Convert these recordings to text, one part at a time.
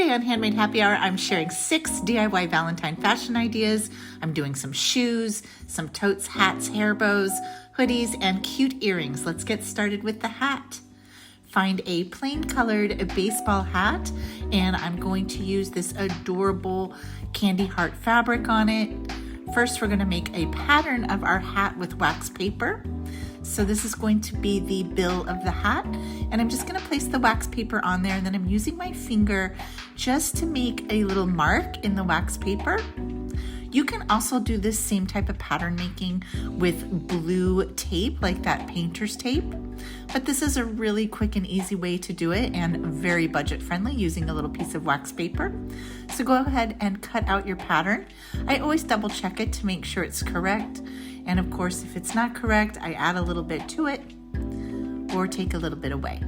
Today on Handmade Happy Hour, I'm sharing 6 DIY Valentine fashion ideas. I'm doing some shoes, some totes, hats, hair bows, hoodies, and cute earrings. Let's get started with the hat. Find a plain colored baseball hat, and I'm going to use this adorable candy heart fabric on it. First, we're going to make a pattern of our hat with wax paper. So this is going to be the bill of the hat, and I'm just going to place the wax paper on there, and then I'm using my finger just to make a little mark in the wax paper. You can also do this same type of pattern making with blue tape, like that painter's tape, but this is a really quick and easy way to do it and very budget friendly using a little piece of wax paper. So go ahead and cut out your pattern. I always double check it to make sure it's correct. And of course, if it's not correct, I add a little bit to it or take a little bit away.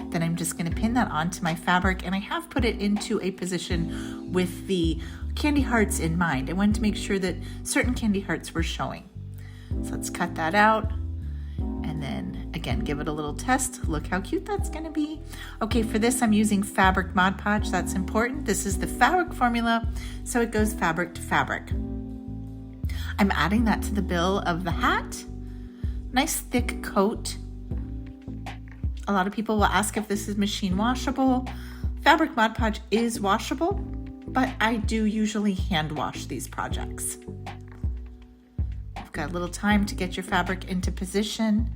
Then I'm just going to pin that onto my fabric, and I have put it into a position with the candy hearts in mind. I wanted to make sure that certain candy hearts were showing. So let's cut that out, and then again, give it a little test. Look how cute that's going to be. Okay, for this I'm using fabric Mod Podge. That's important. This is the fabric formula, so it goes fabric to fabric. I'm adding that to the bill of the hat. Nice thick coat. A lot of people will ask if this is machine washable. Fabric Mod Podge is washable, but I do usually hand wash these projects. You've got a little time to get your fabric into position,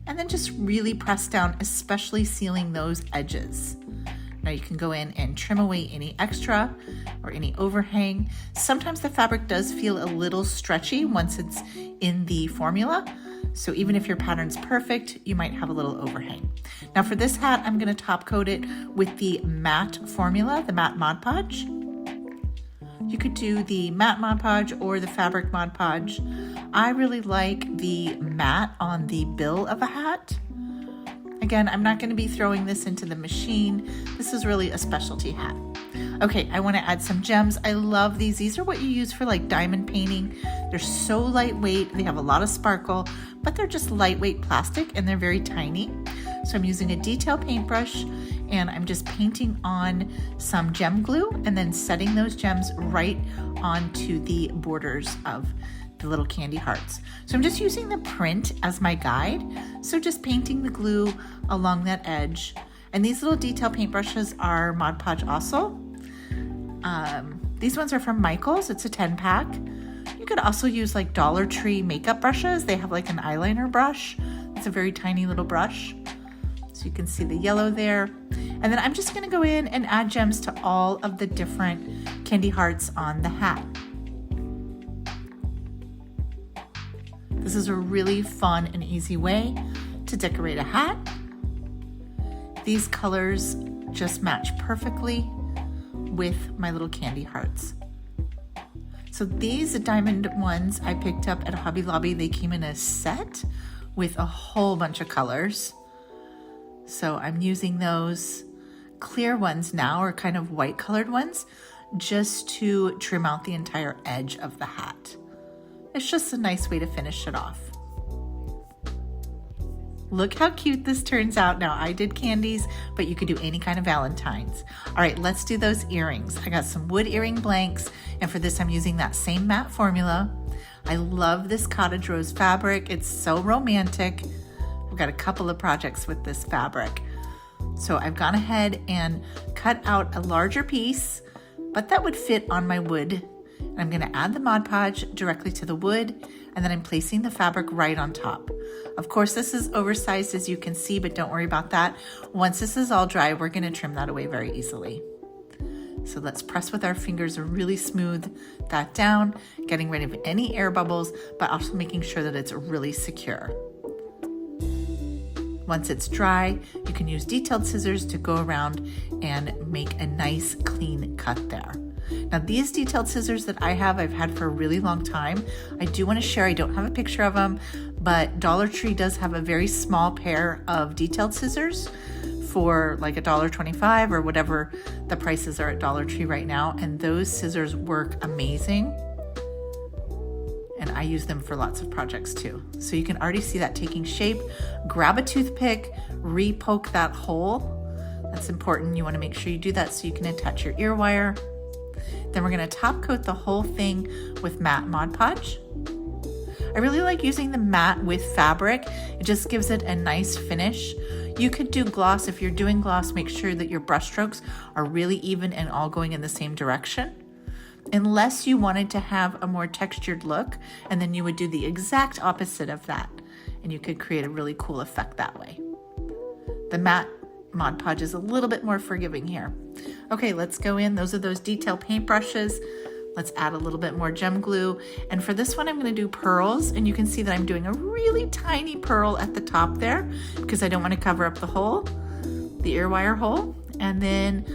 and then just really press down, especially sealing those edges. Now you can go in and trim away any extra or any overhang. Sometimes the fabric does feel a little stretchy once it's in the formula. So even if your pattern's perfect, you might have a little overhang. Now for this hat, I'm going to top coat it with the matte formula, the matte Mod Podge. You could do the matte Mod Podge or the fabric Mod Podge. I really like the matte on the bill of a hat. Again, I'm not going to be throwing this into the machine. This is really a specialty hat. Okay, I want to add some gems. I love these. These are what you use for like diamond painting. They're so lightweight. They have a lot of sparkle, but they're just lightweight plastic and they're very tiny. So I'm using a detail paintbrush, and I'm just painting on some gem glue and then setting those gems right onto the borders of the little candy hearts. So I'm just using the print as my guide. So just painting the glue along that edge. And these little detail paintbrushes are Mod Podge also. These ones are from Michaels. It's a 10-pack. You could also use like Dollar Tree makeup brushes. They have like an eyeliner brush. It's a very tiny little brush. So you can see the yellow there. And then I'm just gonna go in and add gems to all of the different candy hearts on the hat. This is a really fun and easy way to decorate a hat. These colors just match perfectly with my little candy hearts. So these diamond ones I picked up at Hobby Lobby. They came in a set with a whole bunch of colors. So I'm using those clear ones now, or kind of white colored ones, just to trim out the entire edge of the hat. It's just a nice way to finish it off. Look how cute this turns out. Now I did candies, but you could do any kind of Valentines. All right, let's do those earrings. I got some wood earring blanks, and for this I'm using that same matte formula. I love this cottage rose fabric. It's so romantic. I've got a couple of projects with this fabric. So I've gone ahead and cut out a larger piece, but that would fit on my wood. And I'm gonna add the Mod Podge directly to the wood, and then I'm placing the fabric right on top. Of course, this is oversized as you can see, but don't worry about that. Once this is all dry, we're gonna trim that away very easily. So let's press with our fingers and really smooth that down, getting rid of any air bubbles, but also making sure that it's really secure. Once it's dry, you can use detailed scissors to go around and make a nice clean cut there. Now these detailed scissors that I have, I've had for a really long time. I do want to share, I don't have a picture of them, but Dollar Tree does have a very small pair of detailed scissors for like $1.25 or whatever the prices are at Dollar Tree right now. And those scissors work amazing. And I use them for lots of projects too. So you can already see that taking shape. Grab a toothpick, re-poke that hole That's important. You want to make sure you do that so you can attach your ear wire. Then we're going to top coat the whole thing with matte Mod Podge. I really like using the matte with fabric. It just gives it a nice finish. You could do gloss. If you're doing gloss, make sure that your brush strokes are really even and all going in the same direction. Unless you wanted to have a more textured look, and then you would do the exact opposite of that, and you could create a really cool effect that way. The matte Mod Podge is a little bit more forgiving here. Okay, let's go in. Those are those detail paint brushes. Let's add a little bit more gem glue. And for this one, I'm going to do pearls. And you can see that I'm doing a really tiny pearl at the top there because I don't want to cover up the hole, the ear wire hole. And then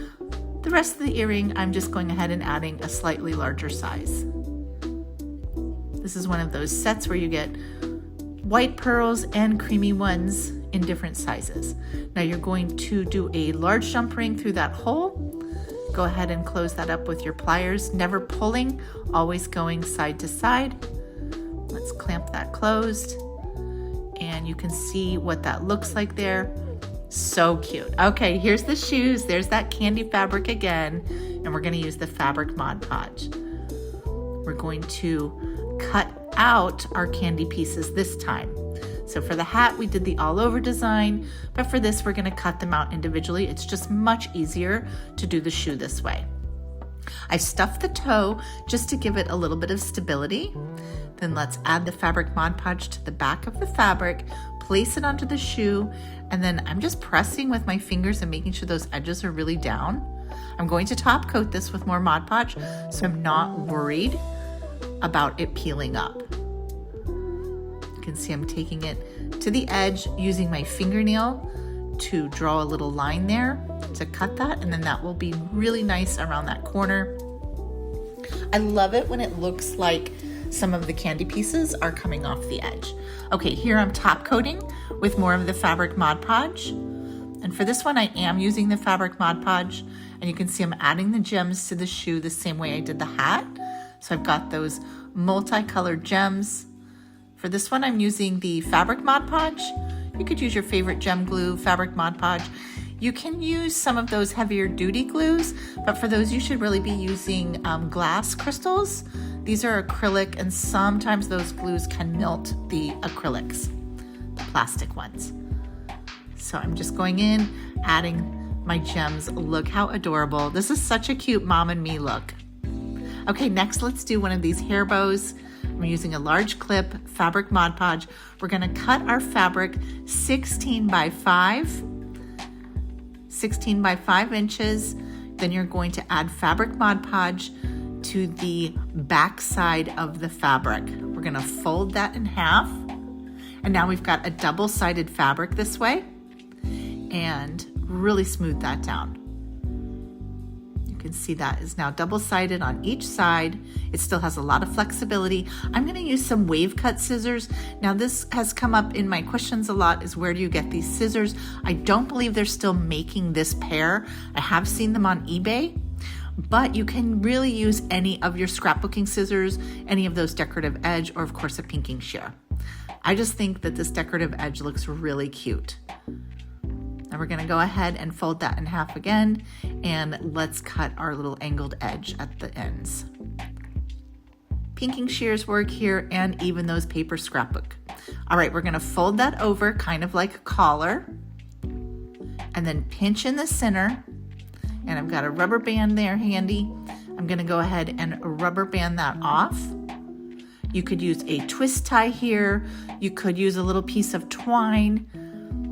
the rest of the earring, I'm just going ahead and adding a slightly larger size. This is one of those sets where you get white pearls and creamy ones in different sizes. Now you're going to do a large jump ring through that hole. Go ahead and close that up with your pliers, never pulling, always going side to side. Let's clamp that closed. And you can see what that looks like there. So cute. Okay, here's the shoes. There's that candy fabric again. And we're gonna use the fabric Mod Podge. We're going to cut out our candy pieces this time. So for the hat, we did the all over design, but for this, we're gonna cut them out individually. It's just much easier to do the shoe this way. I stuffed the toe just to give it a little bit of stability. Then let's add the fabric Mod Podge to the back of the fabric, place it onto the shoe, and then I'm just pressing with my fingers and making sure those edges are really down. I'm going to top coat this with more Mod Podge, so I'm not worried about it peeling up. You can see I'm taking it to the edge using my fingernail to draw a little line there to cut that, and then that will be really nice around that corner. I love it when it looks like some of the candy pieces are coming off the edge. Okay, here I'm top coating with more of the fabric Mod Podge. And for this one, I am using the fabric Mod Podge, and you can see I'm adding the gems to the shoe the same way I did the hat. So I've got those multicolored gems. For this one, I'm using the fabric Mod Podge. You could use your favorite gem glue, fabric Mod Podge. You can use some of those heavier duty glues, but for those you should really be using glass crystals. These are acrylic, and sometimes those glues can melt the acrylics, the plastic ones. So I'm just going in, adding my gems. Look how adorable. This is such a cute mom and me look. Okay, next let's do one of these hair bows. I'm using a large clip, fabric Mod Podge. We're gonna cut our fabric 16 by 5 inches. Then you're going to add fabric Mod Podge to the back side of the fabric. We're gonna fold that in half. And now we've got a double-sided fabric this way, and really smooth that down. You can see that is now double-sided on each side. It still has a lot of flexibility. I'm gonna use some wave cut scissors. Now this has come up in my questions a lot, is where do you get these scissors? I don't believe they're still making this pair. I have seen them on eBay, but you can really use any of your scrapbooking scissors, any of those decorative edge, or of course a pinking shear. I just think that this decorative edge looks really cute. Now we're gonna go ahead and fold that in half again, and let's cut our little angled edge at the ends. Pinking shears work here, and even those paper scrapbook. All right, we're gonna fold that over kind of like a collar, and then pinch in the center, and I've got a rubber band there handy. I'm gonna go ahead and rubber band that off. You could use a twist tie here. You could use a little piece of twine.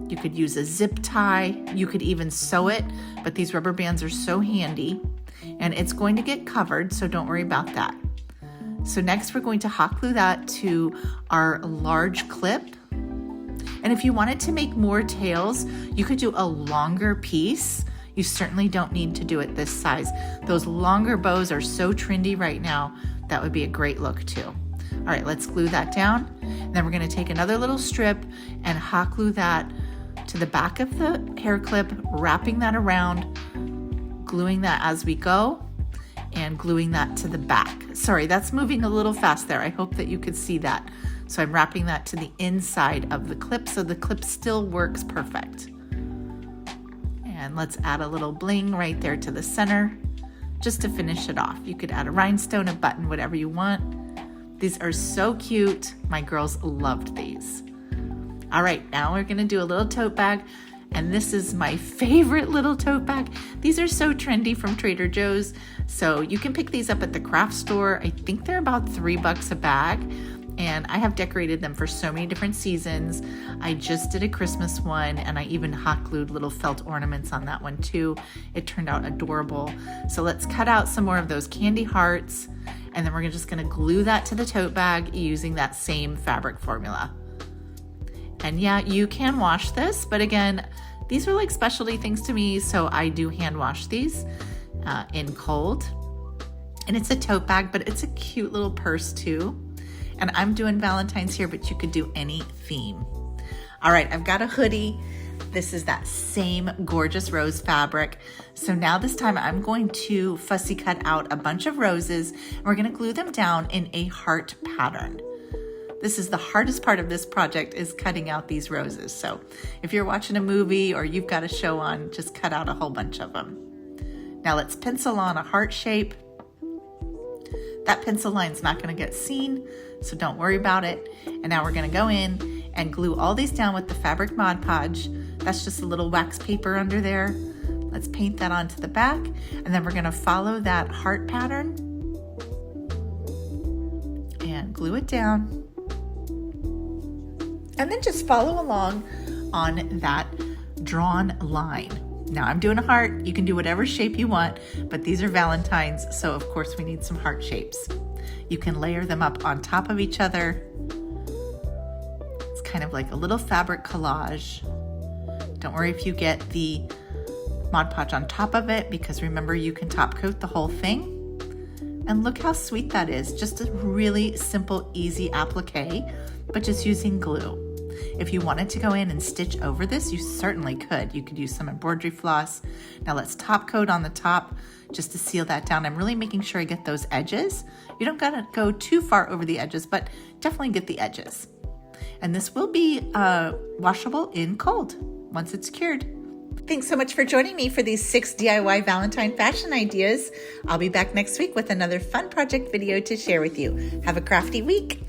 You could use a zip tie. You could even sew it, but these rubber bands are so handy, and it's going to get covered, so don't worry about that. So next we're going to hot glue that to our large clip. And if you wanted to make more tails, you could do a longer piece. You certainly don't need to do it this size. Those longer bows are so trendy right now. That would be a great look too. All right, let's glue that down. And then we're gonna take another little strip and hot glue that to the back of the hair clip, wrapping that around, gluing that as we go, and gluing that to the back. Sorry, that's moving a little fast there. I hope that you could see that. So I'm wrapping that to the inside of the clip so the clip still works perfect. And let's add a little bling right there to the center, just to finish it off. You could add a rhinestone, a button, whatever you want. These are so cute. My girls loved these. All right, now we're gonna do a little tote bag. And this is my favorite little tote bag. These are so trendy from Trader Joe's. So you can pick these up at the craft store. I think they're about $3 a bag. And I have decorated them for so many different seasons. I just did a Christmas one, and I even hot glued little felt ornaments on that one too. It turned out adorable. So let's cut out some more of those candy hearts, and then we're just gonna glue that to the tote bag using that same fabric formula. And yeah, you can wash this, but again, these are like specialty things to me, so I do hand wash these in cold. And it's a tote bag, but it's a cute little purse too. And I'm doing Valentine's here, but you could do any theme. All right, I've got a hoodie. This is that same gorgeous rose fabric. So now this time I'm going to fussy cut out a bunch of roses, and we're gonna glue them down in a heart pattern. This is the hardest part of this project, is cutting out these roses. So if you're watching a movie or you've got a show on, just cut out a whole bunch of them. Now let's pencil on a heart shape. That pencil line's not gonna get seen, so don't worry about it. And now we're gonna go in and glue all these down with the fabric Mod Podge. That's just a little wax paper under there. Let's paint that onto the back, and then we're gonna follow that heart pattern and glue it down. And then just follow along on that drawn line. Now I'm doing a heart. You can do whatever shape you want, but these are Valentines, so of course we need some heart shapes. You can layer them up on top of each other. It's kind of like a little fabric collage. Don't worry if you get the Mod Podge on top of it, because remember, you can top coat the whole thing. And look how sweet that is. Just a really simple, easy applique, but just using glue. If you wanted to go in and stitch over this, you certainly could. You could use some embroidery floss. Now let's top coat on the top just to seal that down. I'm really making sure I get those edges. You don't gotta go too far over the edges, but definitely get the edges. And this will be washable in cold once it's cured. Thanks so much for joining me for these 6 DIY Valentine fashion ideas. I'll be back next week with another fun project video to share with you. Have a crafty week.